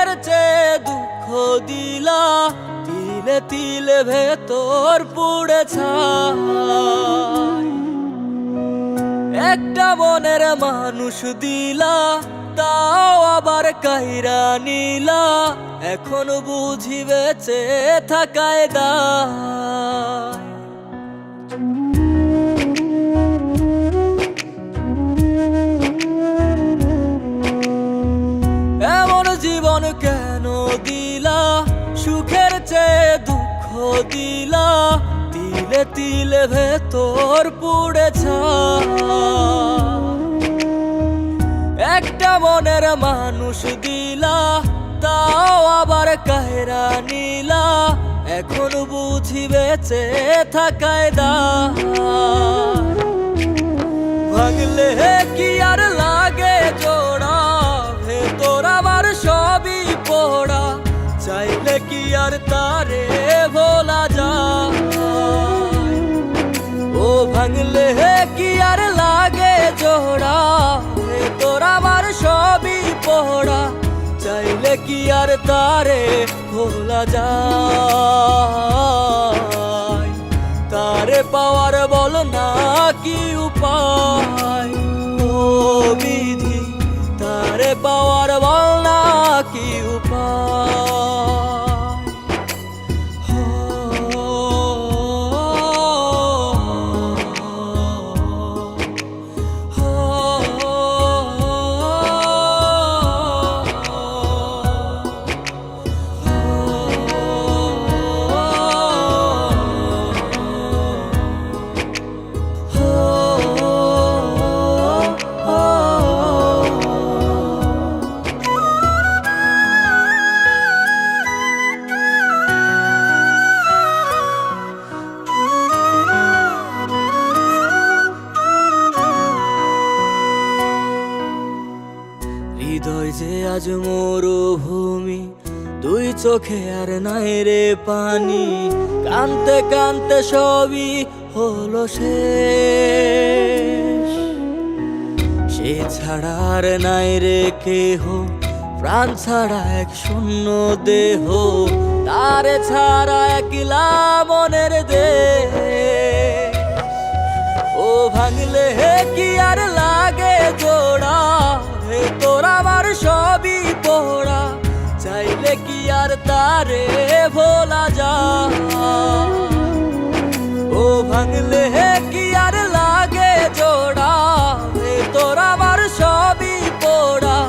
সুখের চেয়ে দুঃখ দিলা, তিলে তিলে ভেতর পুড়ে ছাই। একটা মনের মানুষ দিলা, তাও আবার কাইরা নিলা, এখন বুঝি বেঁচে থাকায় দায়। এমন জীবন কেন দিলা, সুখের চেয়ে দুঃখ দিলা, তিলে তিলে ভেতর পুড়ে ছাই। একটা মনের মানুষ দিলা, তাও আবার কাহেরা নিলা, এখন বুঝি বেঁচে থাকায় দায়। ভাঙলে কি আর লাগে জোড়া, ভেতর আমার সবই পোড়া, চাইলে কি আর তারে ভোলা যায়। ও ভাঙলে কি আর লাগে জোড়া, ভেতর আমার সবই পোড়া, চাইলে কি আর তারে ভোলা যায়। তারে পাওয়ার বল না কি উপায়, ও বিধি তারে পাওয়ার বল না কি উপায়। হৃদয় যে আজ মরুভূমি, দুই চোখে আর নাই রে পানি, কানতে কানতে সবই হলো শেষ। সে ছাড়া আর নাই রে কেহ, প্রাণ ছাড়া এক শূন্য দেহ, তারে ছাড়া একলা মনের দেহ। ও ভাঙলে কি আর লাগে জোড়া, ভেতর আমার সবই পোড়া, চাইলে কি আর তারে ভোলা যায়। ও ভাঙলে কি আর লাগে জোড়া, ভেতর আমার সবই পোড়া,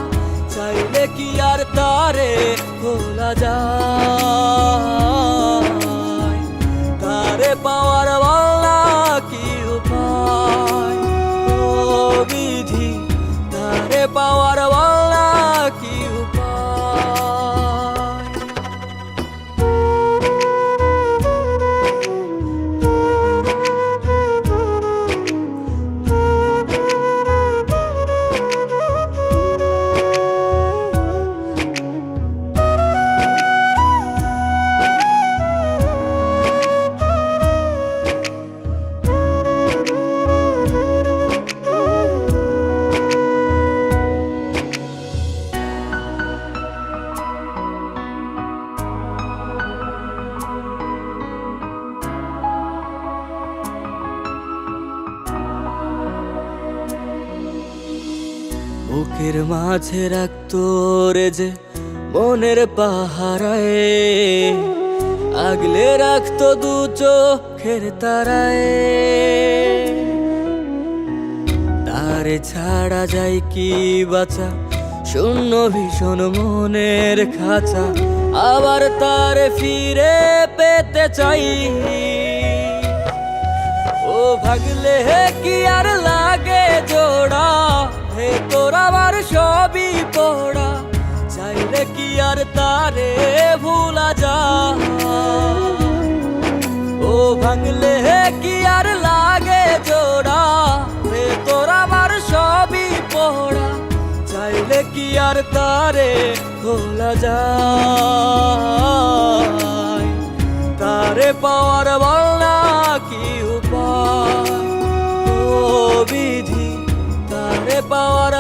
চাইলে কি আর তারে ভোলা যায়। তারে পাওয়ার বলা কি উপায়, ও বিধি তারে পাওয়ার বলা কি উপায়। বুকের মাঝে রাখতো রে যে মনের পাহারায়, আগলে রাখতো দু চোখের তারায়। তারে ছাড়া যায় কি বাঁচা, শূন্য ভীষণ মনের খাঁচা, আবার তারে ফিরে পেতে চাই। ও ভাগলে কি আর লাগে জোড়া, ভেতর আমার সবই পোড়া, চাইলে কি আর তারে ভুলা যায়। ও ভাঙলে কি আর লাগে জোড়া, ভেতর আমার সবই পোড়া, চাইলে কি আর তারে ভোলা যায়। তারে পাওয়ার বলা কি উপায়, ও বিধি তারে পাওয়ার